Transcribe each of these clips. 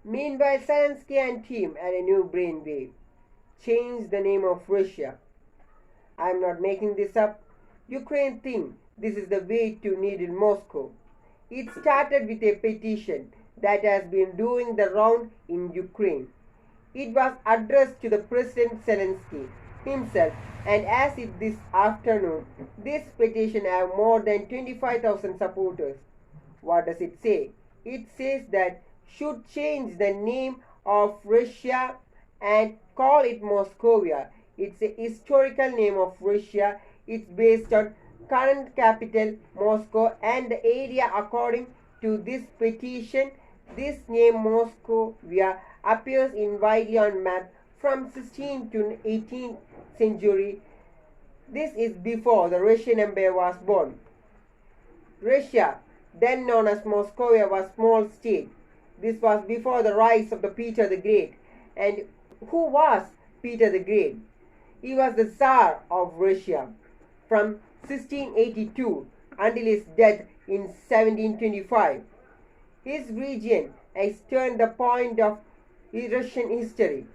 Meanwhile, Zelensky and team had a new brainwave. Change the name of Russia. I'm not making this up. Ukraine think this is the way to needle Moscow. It started with a petition that has been doing the round in Ukraine. It was addressed to the President Zelensky himself, and as if this afternoon, this petition has more than 25,000 supporters. What does it say? It says that should change the name of Russia and call it Muscovy. It's a historical name of Russia. It's based on current capital Moscow and the area. According to this petition, this name Muscovy appears in widely on map from 16th to 18th century. This is before the Russian Empire was born. Russia, then known as Muscovy, was a small state. This was before the rise of the Peter the Great. And who was Peter the Great? He was the Tsar of Russia from 1682 until his death in 1725. His region has turned the point of Russian history.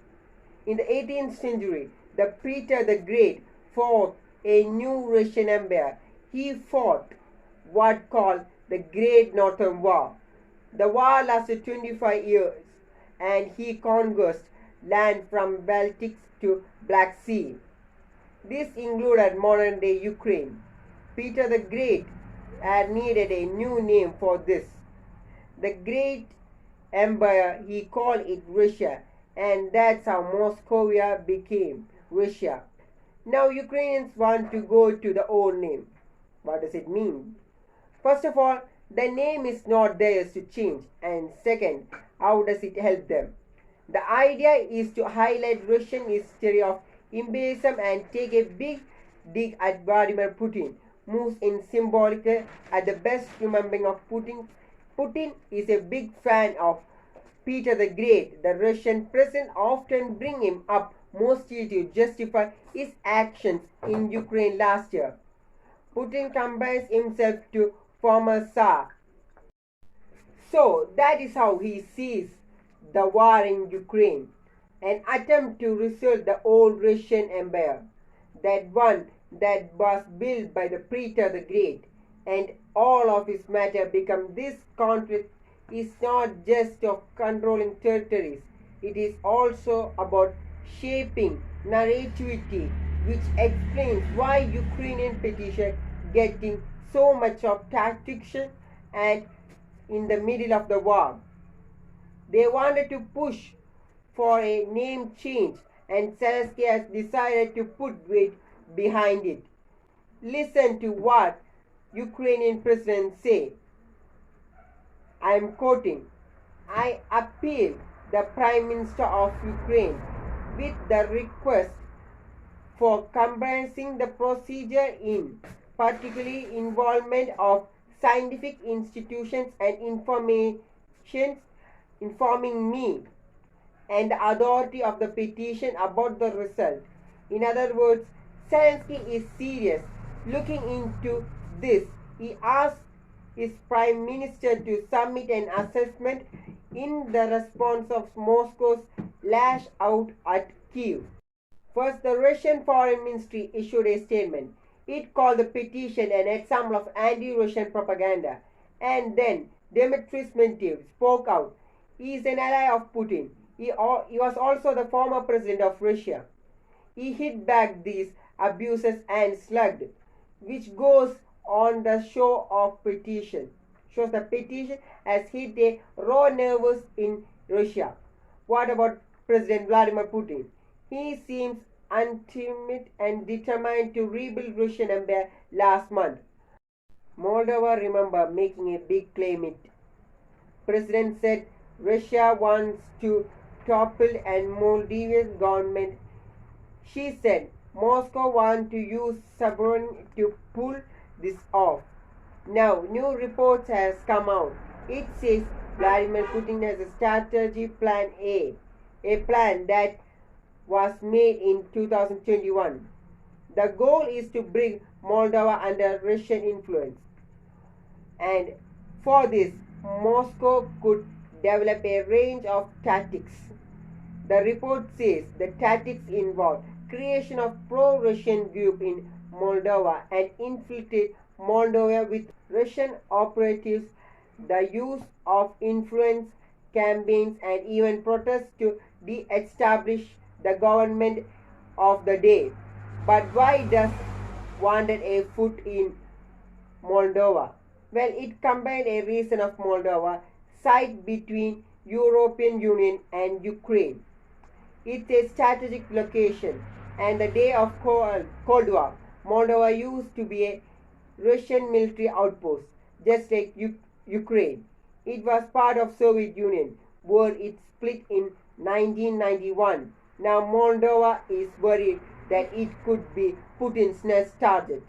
In the 18th century, the Peter the Great fought a new Russian empire. He fought what called the Great Northern War. The war lasted 25 years and he conquered land from Baltic to Black Sea. This included modern-day Ukraine. Peter the Great had needed a new name for this. The Great Empire, he called it Russia, and that's how Muscovy became Russia. Now Ukrainians want to go to the old name. What does it mean? First of all, the name is not theirs to change, and second, how does it help them? The idea is to highlight Russian history of imperialism and take a big dig at Vladimir Putin moves in symbolic at the best remembering of Putin. Putin is a big fan of Peter the Great. The Russian president often bring him up mostly to justify his actions in Ukraine last year. Putin compares himself to former Tsar. So that is how he sees the war in Ukraine, an attempt to restore the old Russian Empire, that one that was built by the Peter the Great, and all of his matter become this conflict is not just of controlling territories, it is also about shaping narrativity, which explains why Ukrainian petition getting so much of traction and in the middle of the war. They wanted to push for a name change, and Zelensky has decided to put weight behind it. Listen to what Ukrainian president say. I am quoting, "I appeal the Prime Minister of Ukraine with the request for compressing the procedure in particularly involvement of scientific institutions and informing me and the authority of the petition about the result." In other words, Zelensky is serious looking into this. He asked his prime minister to submit an assessment in the response of Moscow's lash out at Kiev. First, the Russian Foreign Ministry issued a statement. It called the petition an example of anti-Russian propaganda. And then Dmitry Medvedev spoke out. He is an ally of Putin. He was also the former president of Russia. He hit back these abuses and slugged, which goes on the show of petition. Shows the petition has hit a raw nerves in Russia. What about President Vladimir Putin? He seems ultimate and determined to rebuild Russian Empire last month. Moldova, remember, making a big claim it. President said Russia wants to topple and Moldovan government. She said Moscow wants to use sovereignty to pull this off. Now, new reports has come out. It says Vladimir Putin has a strategy plan A, a plan that was made in 2021. The goal is to bring Moldova under Russian influence. And for this, Moscow could developed a range of tactics. The report says the tactics involved creation of pro-Russian group in Moldova and infiltrate Moldova with Russian operatives, the use of influence campaigns and even protests to de-establish the government of the day. But why does wanted a foot in Moldova? Well, it combined a region of Moldova site between European Union and Ukraine. It's a strategic location, and the day of Cold War, Moldova used to be a Russian military outpost, just like Ukraine. It was part of Soviet Union, where it split in 1991. Now Moldova is worried that it could be Putin's next target.